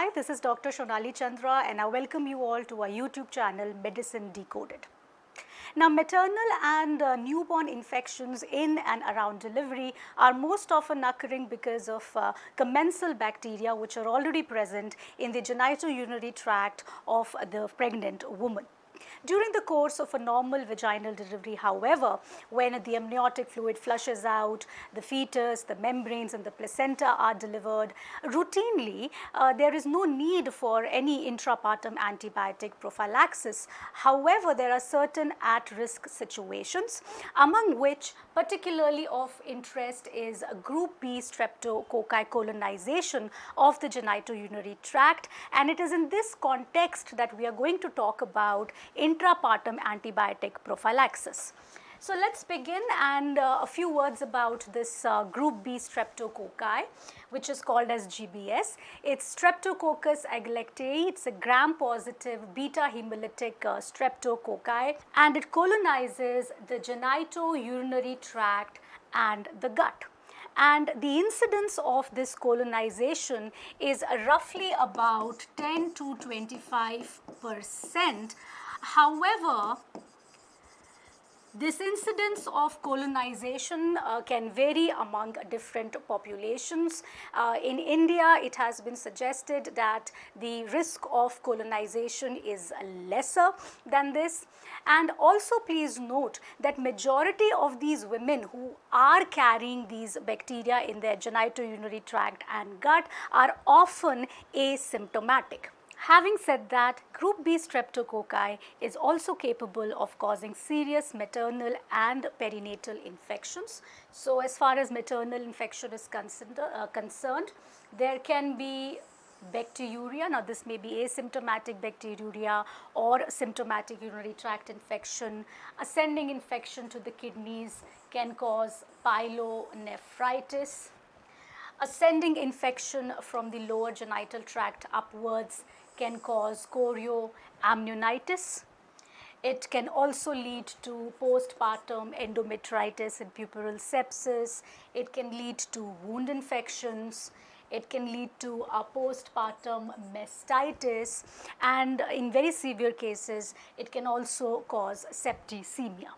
Hi, this is Dr. Shonali Chandra and I welcome you all to our YouTube channel Medicine Decoded. Now, maternal and newborn infections in and around delivery are most often occurring because of commensal bacteria which are already present in the genitourinary tract of the pregnant woman. During the course of a normal vaginal delivery, however, when the amniotic fluid flushes out, the fetus, the membranes and the placenta are delivered, routinely there is no need for any intrapartum antibiotic prophylaxis. However, there are certain at-risk situations, among which particularly of interest is group B streptococci colonization of the genitourinary tract, and it is in this context that we are going to talk about intrapartum antibiotic prophylaxis. So let's begin, and a few words about this group B streptococci, which is called as GBS. It's Streptococcus agalactiae. It's a gram-positive beta hemolytic streptococci, and it colonizes the genitourinary tract and the gut. And the incidence of this colonization is roughly about 10 to 25%. However, this incidence of colonization can vary among different populations. In India, it has been suggested that the risk of colonization is lesser than this. And also please note that majority of these women who are carrying these bacteria in their genitourinary tract and gut are often asymptomatic. Having said that, group B streptococci is also capable of causing serious maternal and perinatal infections. So as far as maternal infection is concerned, there can be bacteriuria. Now this may be asymptomatic bacteriuria or symptomatic urinary tract infection. Ascending infection to the kidneys can cause pyelonephritis. Ascending infection from the lower genital tract upwards can cause chorioamnionitis. It can also lead to postpartum endometritis and puerperal sepsis. It can lead to wound infections. It can lead to a postpartum mastitis, and in very severe cases, it can also cause septicemia.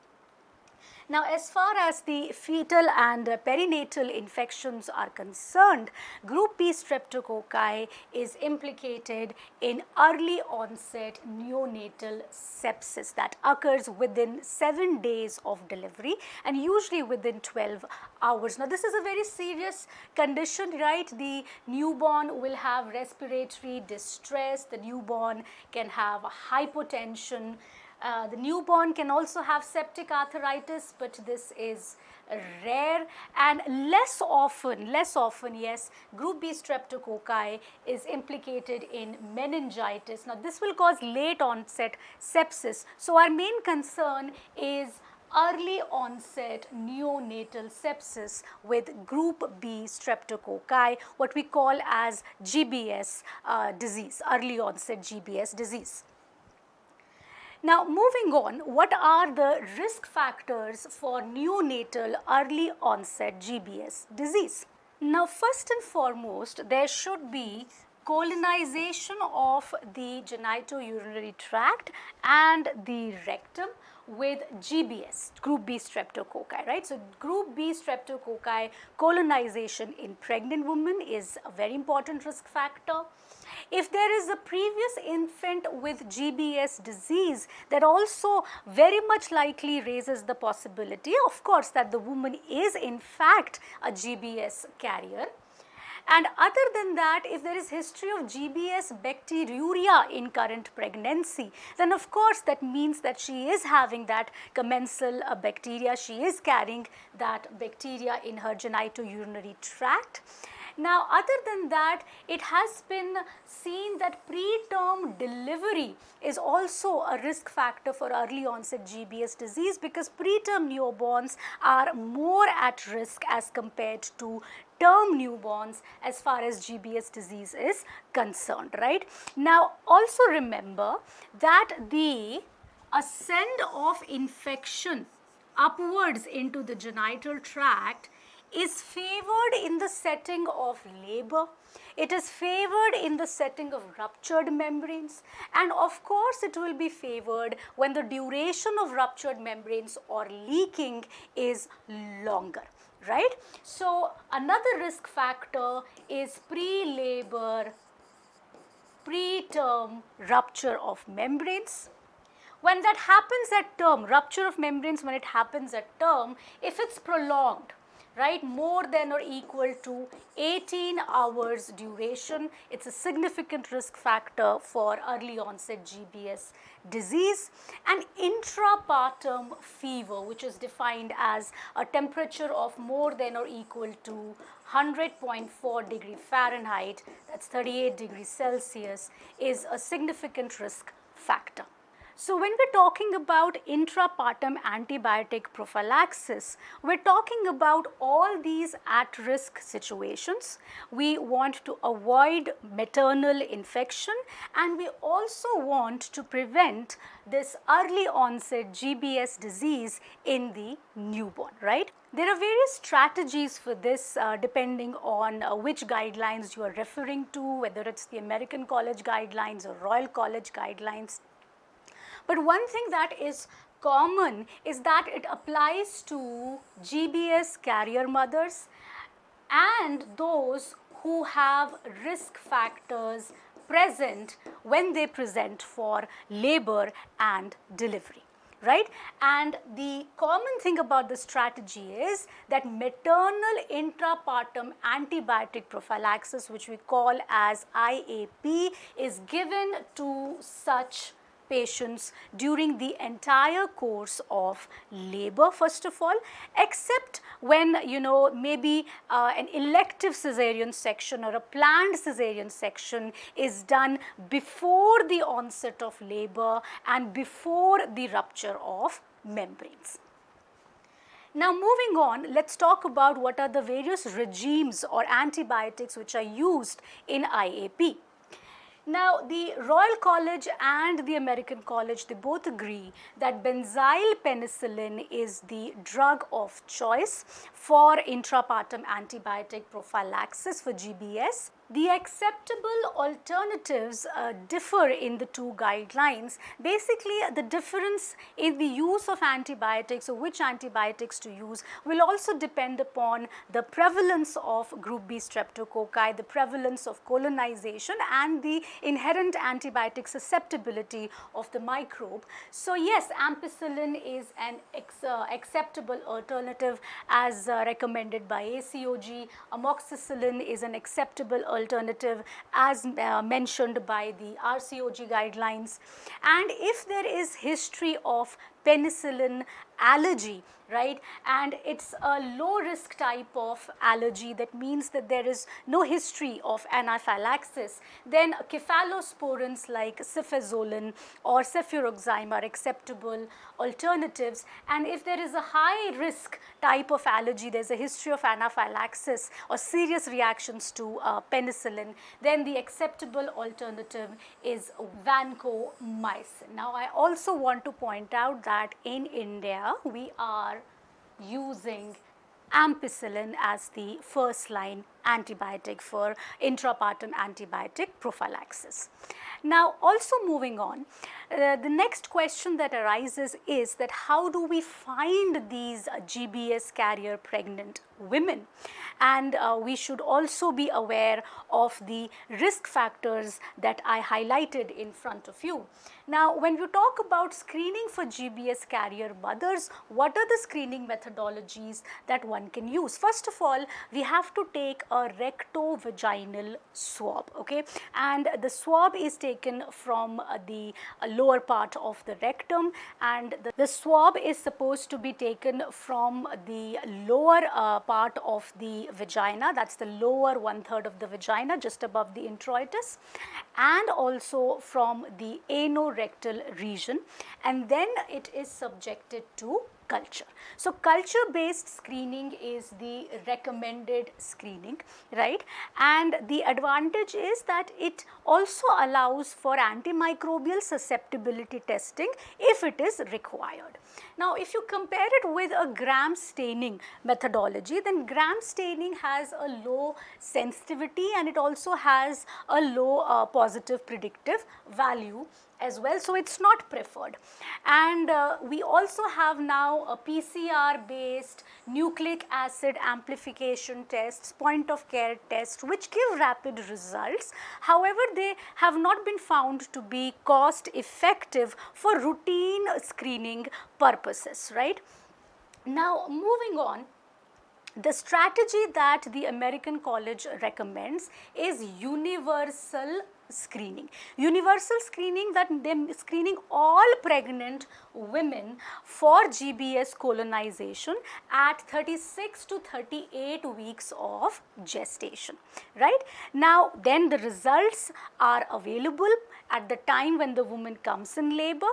Now, as far as the fetal and perinatal infections are concerned, group B streptococci is implicated in early onset neonatal sepsis that occurs within 7 days of delivery and usually within 12 hours. Now, this is a very serious condition, right? The newborn will have respiratory distress, the newborn can have hypotension. The newborn can also have septic arthritis, but this is rare, and less often, yes, group B streptococci is implicated in meningitis. Now, this will cause late onset sepsis. So, our main concern is early onset neonatal sepsis with group B streptococci, what we call as GBS disease, early onset GBS disease. Now, moving on, what are the risk factors for neonatal early onset GBS disease? Now, first and foremost, there should be colonization of the genitourinary tract and the rectum with GBS, group B streptococci, right? So, group B streptococci colonization in pregnant women is a very important risk factor. If there is a previous infant with GBS disease, that also very much likely raises the possibility, of course, that the woman is in fact a GBS carrier. And other than that, if there is history of GBS bacteriuria in current pregnancy, then of course that means that she is having that commensal bacteria, she is carrying that bacteria in her genitourinary tract. Now, other than that, it has been seen that preterm delivery is also a risk factor for early onset GBS disease, because preterm newborns are more at risk as compared to term newborns as far as GBS disease is concerned, right? Now, also remember that the ascent of infection upwards into the genital tract is favored in the setting of labor. It is favored in the setting of ruptured membranes, and of course it will be favored when the duration of ruptured membranes or leaking is longer, right? So another risk factor is pre-labor, preterm rupture of membranes. When that happens at term, rupture of membranes, when it happens at term, if it's prolonged, right, more than or equal to 18 hours duration, it's a significant risk factor for early onset GBS disease. And intrapartum fever, which is defined as a temperature of more than or equal to 100.4 degree Fahrenheit, that's 38 degrees Celsius, is a significant risk factor. So when we're talking about intrapartum antibiotic prophylaxis, we're talking about all these at-risk situations. We want to avoid maternal infection, and we also want to prevent this early onset GBS disease in the newborn, right? There are various strategies for this depending on which guidelines you are referring to, whether it's the American College Guidelines or Royal College Guidelines. But one thing that is common is that it applies to GBS carrier mothers and those who have risk factors present when they present for labor and delivery, right? And the common thing about this strategy is that maternal intrapartum antibiotic prophylaxis, which we call as IAP, is given to such patients during the entire course of labor, first of all, except when, maybe an elective cesarean section or a planned cesarean section is done before the onset of labor and before the rupture of membranes. Now moving on, let's talk about what are the various regimes or antibiotics which are used in IAP. Now, the Royal College and the American College, they both agree that benzyl penicillin is the drug of choice for intrapartum antibiotic prophylaxis for GBS. The acceptable alternatives differ in the two guidelines. Basically, the difference in the use of antibiotics or which antibiotics to use will also depend upon the prevalence of group B streptococci, the prevalence of colonization, and the inherent antibiotic susceptibility of the microbe. So yes, ampicillin is an acceptable alternative as recommended by ACOG. Amoxicillin is an acceptable alternative as mentioned by the RCOG guidelines. And if there is history of penicillin allergy, right, and it's a low risk type of allergy, that means that there is no history of anaphylaxis, then cephalosporins like cefazolin or cefuroxime are acceptable alternatives. And if there is a high risk type of allergy, there's a history of anaphylaxis or serious reactions to penicillin, then the acceptable alternative is vancomycin. Now I also want to point out that in India we are using ampicillin as the first line antibiotic for intrapartum antibiotic prophylaxis. Now also moving on, the next question that arises is that how do we find these GBS carrier pregnant women? And we should also be aware of the risk factors that I highlighted in front of you. Now when you talk about screening for GBS carrier mothers, what are the screening methodologies that one can use? First of all, we have to take a rectovaginal swab, okay, and the swab is taken from the lower part of the rectum, and the swab is supposed to be taken from the lower part of the vagina, that's the lower 1/3 of the vagina just above the introitus, and also from the anorectal region, and then it is subjected to culture. So culture-based screening is the recommended screening, right? And the advantage is that it also allows for antimicrobial susceptibility testing if it is required. Now, if you compare it with a gram staining methodology, then gram staining has a low sensitivity and it also has a low positive predictive value as well, so it's not preferred. And we also have now a PCR based nucleic acid amplification tests, point of care tests, which give rapid results. However, they have not been found to be cost effective for routine screening purposes, right? Now, moving on, the strategy that the American College recommends is universal screening. Universal screening, that they screening all pregnant women for GBS colonization at 36 to 38 weeks of gestation, right? Now, then the results are available at the time when the woman comes in labor.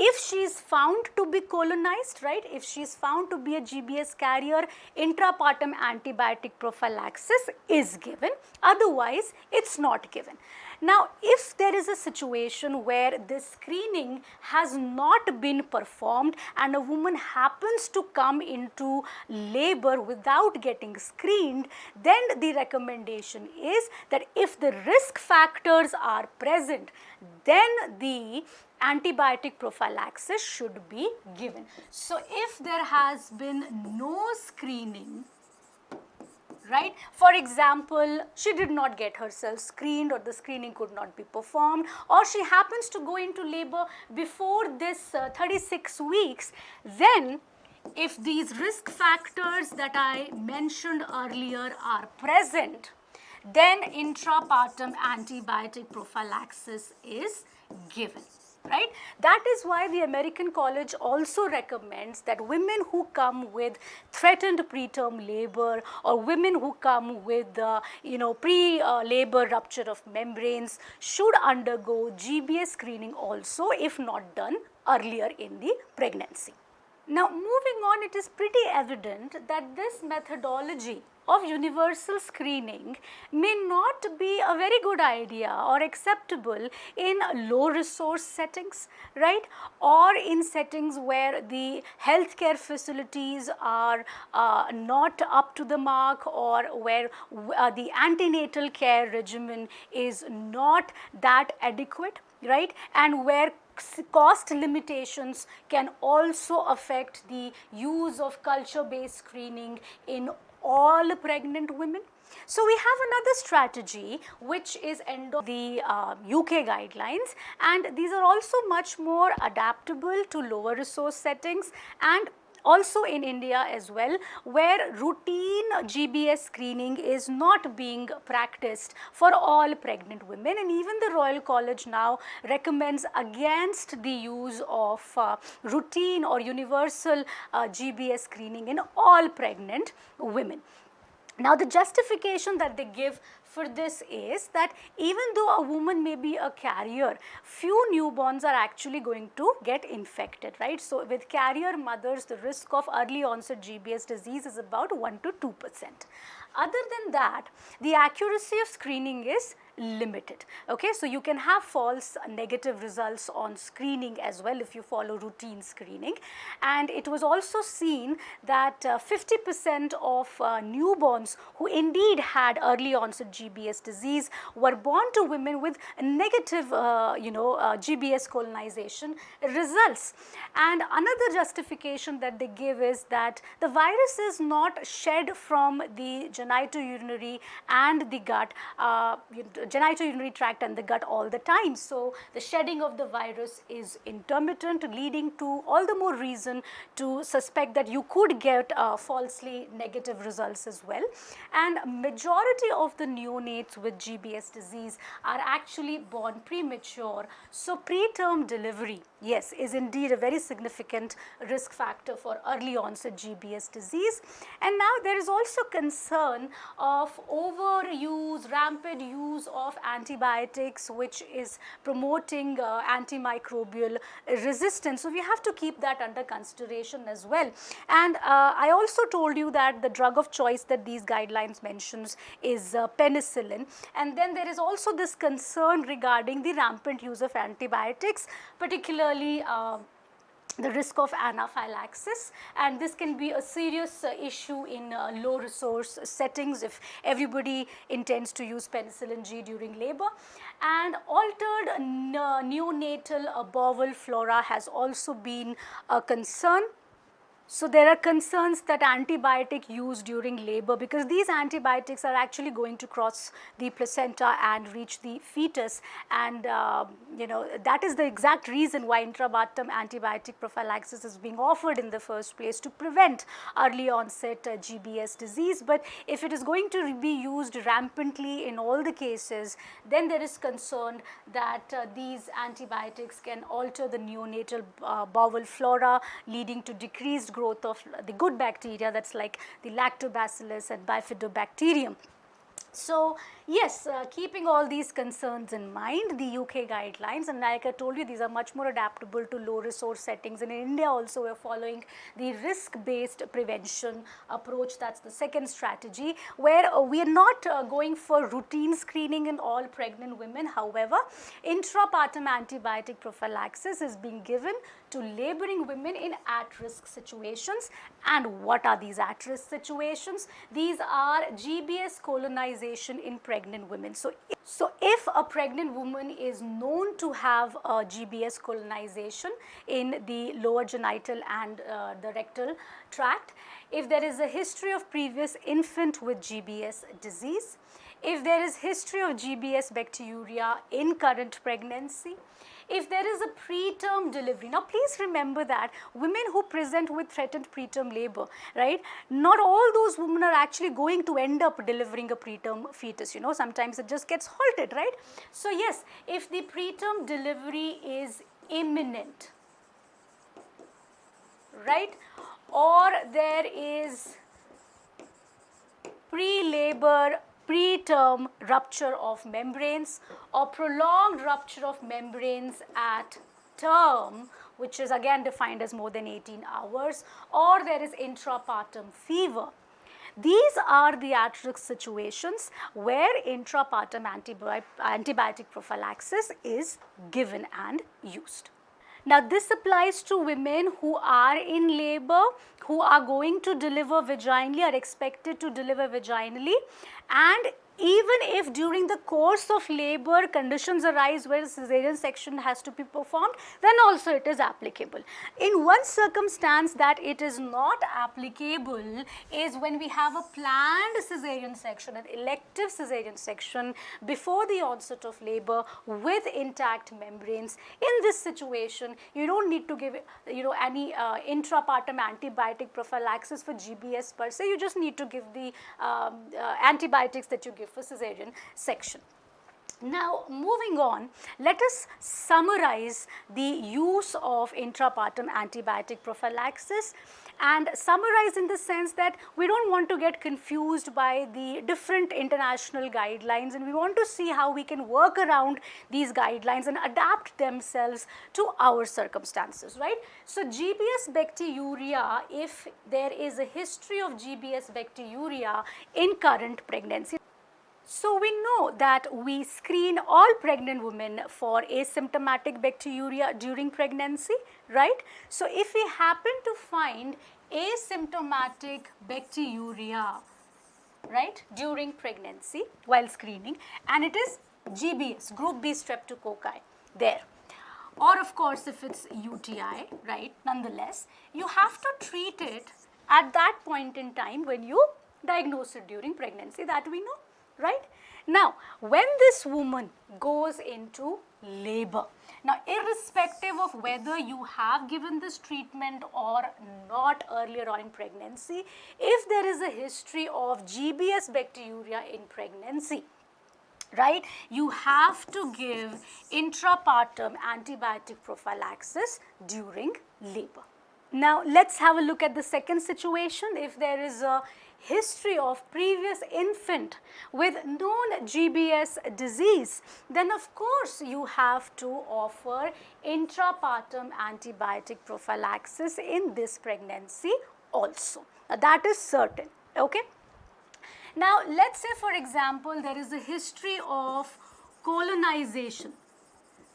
If she is found to be colonized, right, if she is found to be a GBS carrier, intrapartum antibiotic prophylaxis is given, otherwise it is not given. Now, if there is a situation where this screening has not been performed and a woman happens to come into labor without getting screened, then the recommendation is that if the risk factors are present, then the antibiotic prophylaxis should be given. So, if there has been no screening, right, for example, she did not get herself screened or the screening could not be performed, or she happens to go into labor before this 36 weeks, then if these risk factors that I mentioned earlier are present, then intrapartum antibiotic prophylaxis is given. Right? That is why the American College also recommends that women who come with threatened preterm labor or women who come with pre-labor rupture of membranes should undergo GBS screening also, if not done earlier in the pregnancy. Now, moving on, it is pretty evident that this methodology of universal screening may not be a very good idea or acceptable in low resource settings, right, or in settings where the healthcare facilities are not up to the mark, or where the antenatal care regimen is not that adequate, right, and where cost limitations can also affect the use of culture-based screening in all pregnant women. So, we have another strategy which is the UK guidelines, and these are also much more adaptable to lower resource settings and also in India as well, where routine GBS screening is not being practiced for all pregnant women, and even the Royal College now recommends against the use of routine or universal GBS screening in all pregnant women. Now, the justification that they give for this is that even though a woman may be a carrier, few newborns are actually going to get infected, right. So, with carrier mothers, the risk of early onset GBS disease is about 1 to 2%. Other than that, the accuracy of screening is limited. Okay, so you can have false negative results on screening as well if you follow routine screening. And it was also seen that 50% of newborns who indeed had early onset GBS disease were born to women with negative GBS colonization results. And another justification that they give is that the virus is not shed from the genitourinary and the gut, genitourinary tract and the gut all the time. So, the shedding of the virus is intermittent, leading to all the more reason to suspect that you could get falsely negative results as well. And majority of the neonates with GBS disease are actually born premature. So, preterm delivery, yes, is indeed a very significant risk factor for early onset GBS disease. And now there is also concern of overuse, rampant use of antibiotics which is promoting antimicrobial resistance. So we have to keep that under consideration as well. And I also told you that the drug of choice that these guidelines mentions is penicillin. And then there is also this concern regarding the rampant use of antibiotics, particularly the risk of anaphylaxis, and this can be a serious issue in low resource settings if everybody intends to use penicillin G during labor. And altered neonatal bowel flora has also been a concern. So there are concerns that antibiotic use during labor, because these antibiotics are actually going to cross the placenta and reach the fetus, and that is the exact reason why intrapartum antibiotic prophylaxis is being offered in the first place, to prevent early onset GBS disease. But if it is going to be used rampantly in all the cases, then there is concern that these antibiotics can alter the neonatal bowel flora, leading to decreased growth of the good bacteria, that's like the lactobacillus and bifidobacterium. So yes, keeping all these concerns in mind, the UK guidelines, and like I told you, these are much more adaptable to low resource settings. And in India also we are following the risk based prevention approach. That's the second strategy, where we are not going for routine screening in all pregnant women. However, intrapartum antibiotic prophylaxis is being given to laboring women in at-risk situations. And what are these at-risk situations? These are GBS colonization in pregnant women. So if a pregnant woman is known to have a GBS colonization in the lower genital and the rectal tract, if there is a history of previous infant with GBS disease, if there is history of GBS bacteriuria in current pregnancy, if there is a preterm delivery. Now please remember that women who present with threatened preterm labor, right, not all those women are actually going to end up delivering a preterm fetus, sometimes it just gets halted, right. So yes, if the preterm delivery is imminent, right, or there is pre-labor preterm rupture of membranes or prolonged rupture of membranes at term, which is again defined as more than 18 hours, or there is intrapartum fever. These are the at-risk situations where intrapartum antibiotic prophylaxis is given and used. Now this applies to women who are in labor, who are going to deliver vaginally, are expected to deliver vaginally, and even if during the course of labor conditions arise where cesarean section has to be performed, then also it is applicable. In one circumstance that it is not applicable is when we have a planned cesarean section, an elective cesarean section before the onset of labor with intact membranes. In this situation, you don't need to give any intrapartum antibiotic prophylaxis for GBS per se. You just need to give the antibiotics that you give for cesarean section. Now moving on, let us summarize the use of intrapartum antibiotic prophylaxis, and summarize in the sense that we don't want to get confused by the different international guidelines, and we want to see how we can work around these guidelines and adapt themselves to our circumstances, right. So GBS bacteriuria, if there is a history of GBS bacteriuria in current pregnancy. So we know that we screen all pregnant women for asymptomatic bacteriuria during pregnancy, right. So if we happen to find asymptomatic bacteriuria, right, during pregnancy while screening, and it is GBS, group B streptococci there, or of course if it's UTI, right, nonetheless, you have to treat it at that point in time when you diagnose it during pregnancy, that we know. Right. Now, when this woman goes into labor, now irrespective of whether you have given this treatment or not earlier on in pregnancy, if there is a history of GBS bacteriuria in pregnancy, right, you have to give intrapartum antibiotic prophylaxis during labor. Now let's have a look at the second situation. If there is a history of previous infant with known GBS disease, then of course you have to offer intrapartum antibiotic prophylaxis in this pregnancy also. Now, that is certain, okay. Now let's say, for example, there is a history of colonization.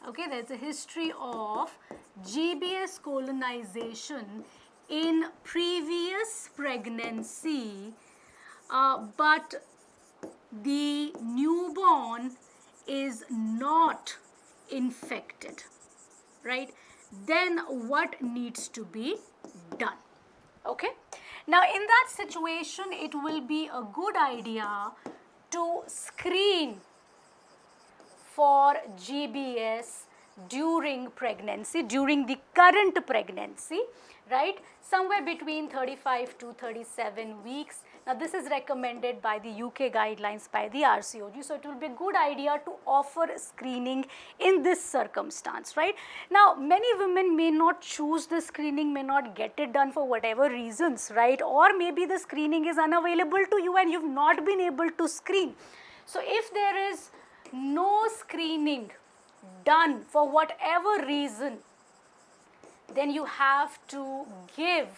Okay, there's a history of GBS colonization in previous pregnancy, but the newborn is not infected, right? Then what needs to be done? Okay. Now in that situation, it will be a good idea to screen for GBS during pregnancy, during the current pregnancy, right, somewhere between 35 to 37 weeks. Now this is recommended by the UK guidelines by the RCOG, so it will be a good idea to offer screening in this circumstance, right. Now many women may not choose the screening, may not get it done for whatever reasons, right, or maybe the screening is unavailable to you and you've not been able to screen. So if there is no screening done for whatever reason, then you have to give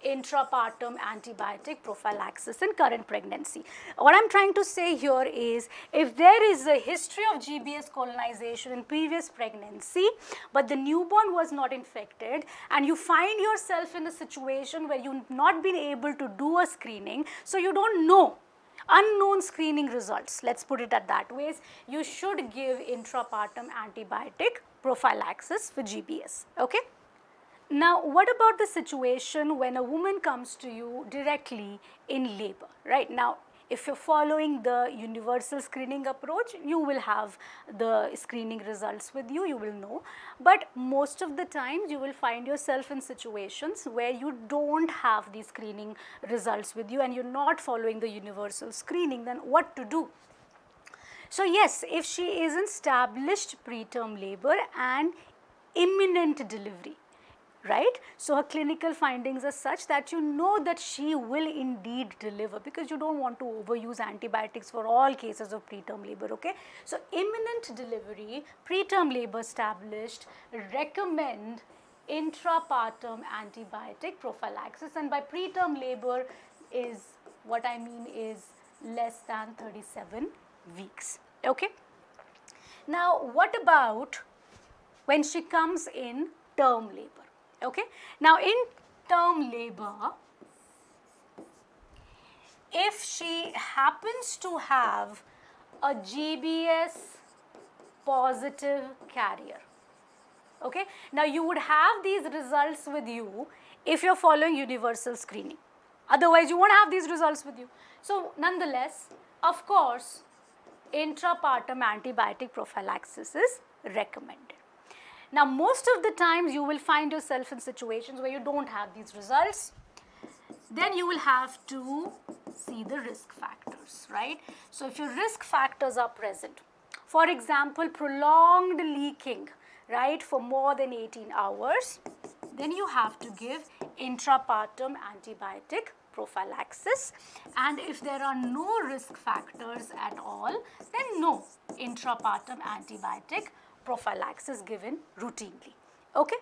intrapartum antibiotic prophylaxis in current pregnancy. What I'm trying to say here is, if there is a history of GBS colonization in previous pregnancy, but the newborn was not infected, and you find yourself in a situation where you've not been able to do a screening, so you don't know, unknown screening results, let's put it at that way, you should give intrapartum antibiotic prophylaxis for GBS, okay. Now what about the situation when a woman comes to you directly in labor, right? Now if you're following the universal screening approach, you will have the screening results with you, you will know. But most of the times you will find yourself in situations where you don't have the screening results with you and you're not following the universal screening, then what to do? So yes, if she is in established preterm labor and imminent delivery, right? So her clinical findings are such that you know that she will indeed deliver, because you don't want to overuse antibiotics for all cases of preterm labor, okay? So imminent delivery, preterm labor established, recommend intrapartum antibiotic prophylaxis, and by preterm labor is, what I mean is less than 37 weeks, okay? Now what about when she comes in term labor? Okay. Now in term labor, if she happens to have a GBS positive carrier, okay, now you would have these results with you if you're following universal screening, otherwise you won't have these results with you. So nonetheless, of course, intrapartum antibiotic prophylaxis is recommended. Now most of the times you will find yourself in situations where you don't have these results, then you will have to see the risk factors, right? So if your risk factors are present, for example prolonged leaking, right, for more than 18 hours, then you have to give intrapartum antibiotic prophylaxis, and if there are no risk factors at all, then no intrapartum antibiotic prophylaxis given routinely, okay.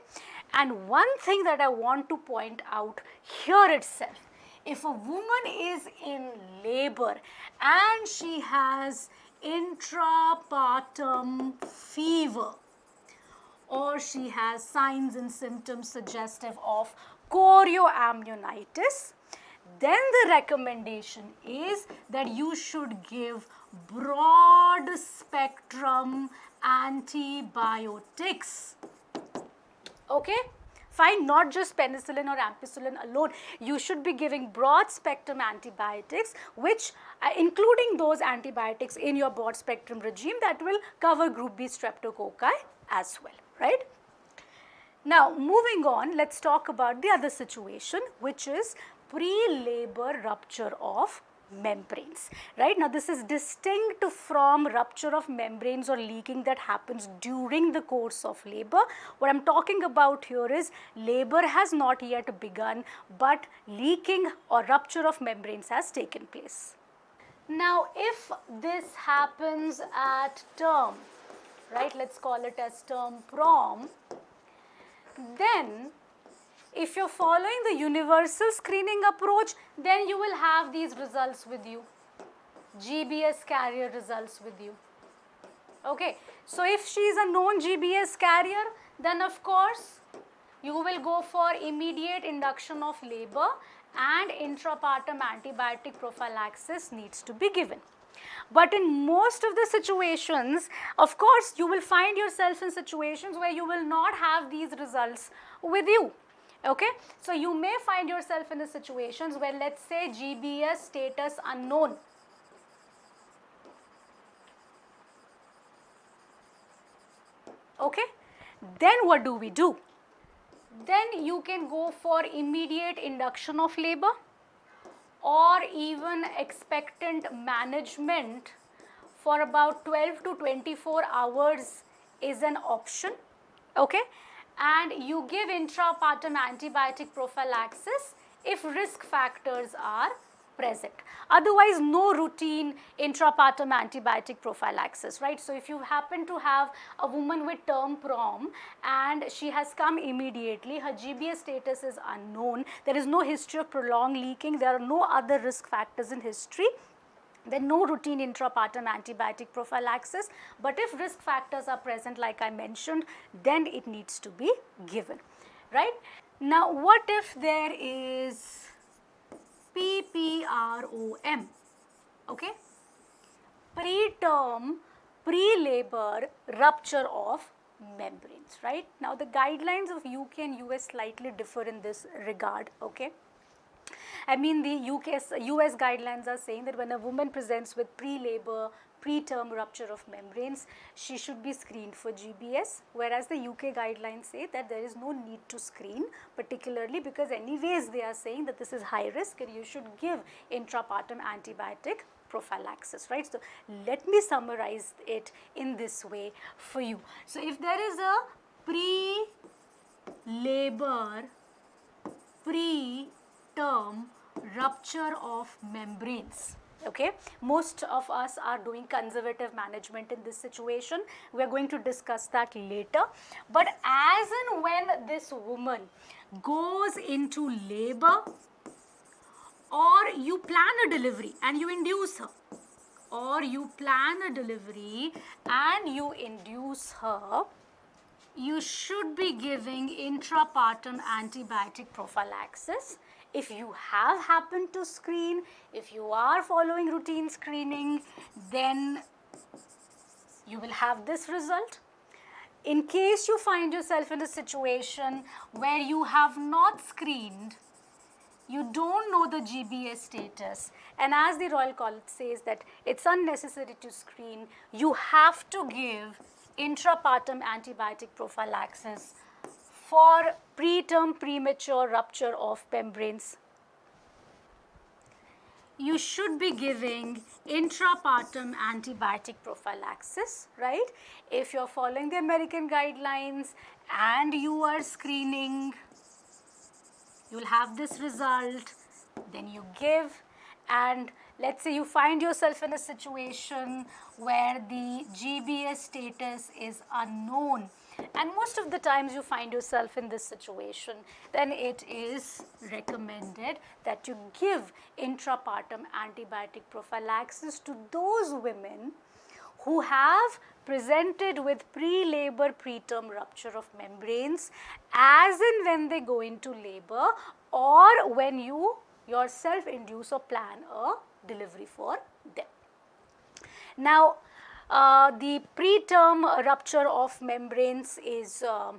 And one thing that I want to point out here itself, if a woman is in labor and she has intrapartum fever, or she has signs and symptoms suggestive of chorioamnionitis, then the recommendation is that you should give broad spectrum antibiotics, okay. Fine, not just penicillin or ampicillin alone, you should be giving broad spectrum antibiotics, which including those antibiotics in your broad spectrum regime that will cover group B streptococci as well, right. Now moving on, let's talk about the other situation, which is pre-labor rupture of membranes, right? Now this is distinct from rupture of membranes or leaking that happens during the course of labor. What I'm talking about here is labor has not yet begun, but leaking or rupture of membranes has taken place. Now if this happens at term, right, let's call it as term prom, then if you're following the universal screening approach, then you will have these results with you, GBS carrier results with you. Okay, so if she is a known GBS carrier, then of course you will go for immediate induction of labor and intrapartum antibiotic prophylaxis needs to be given. But in most of the situations, of course, you will find yourself in situations where you will not have these results with you. Okay, so you may find yourself in the situations where, let's say, GBS status unknown. Okay, then what do we do? Then you can go for immediate induction of labor or even expectant management for about 12 to 24 hours is an option. Okay, and you give intrapartum antibiotic prophylaxis if risk factors are present. Otherwise, no routine intrapartum antibiotic prophylaxis, right? So if you happen to have a woman with term prom and she has come immediately, her GBS status is unknown, there is no history of prolonged leaking, there are no other risk factors in history, then no routine intrapartum antibiotic prophylaxis. But if risk factors are present, like I mentioned, then it needs to be given, right? Now, what if there is PPROM, okay, preterm, pre-labor rupture of membranes, right? Now, the guidelines of UK and US slightly differ in this regard, okay. I mean, the US guidelines are saying that when a woman presents with pre-labor, preterm rupture of membranes, she should be screened for GBS, whereas the UK guidelines say that there is no need to screen, particularly because anyways they are saying that this is high risk and you should give intrapartum antibiotic prophylaxis, right? So let me summarize it in this way for you. So if there is a pre-labor, preterm rupture of membranes, okay, most of us are doing conservative management in this situation. We are going to discuss that later. But as and when this woman goes into labor, or you plan a delivery and you induce her, or you plan a delivery and you induce her, you should be giving intrapartum antibiotic prophylaxis. If you have happened to screen, if you are following routine screening, then you will have this result. In case you find yourself in a situation where you have not screened, you don't know the GBS status, and as the Royal College says that it's unnecessary to screen, you have to give intrapartum antibiotic prophylaxis for preterm premature rupture of membranes. You should be giving intrapartum antibiotic prophylaxis, right? If you're following the American guidelines and you are screening, you'll have this result, then you give. And let's say you find yourself in a situation where the GBS status is unknown, and most of the times you find yourself in this situation, then it is recommended that you give intrapartum antibiotic prophylaxis to those women who have presented with pre-labor preterm rupture of membranes as and when they go into labor, or when you yourself induce or plan a delivery for them. Now, the preterm rupture of membranes is a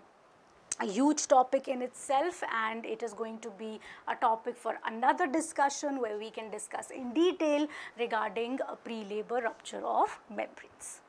huge topic in itself, and it is going to be a topic for another discussion where we can discuss in detail regarding a pre-labor rupture of membranes.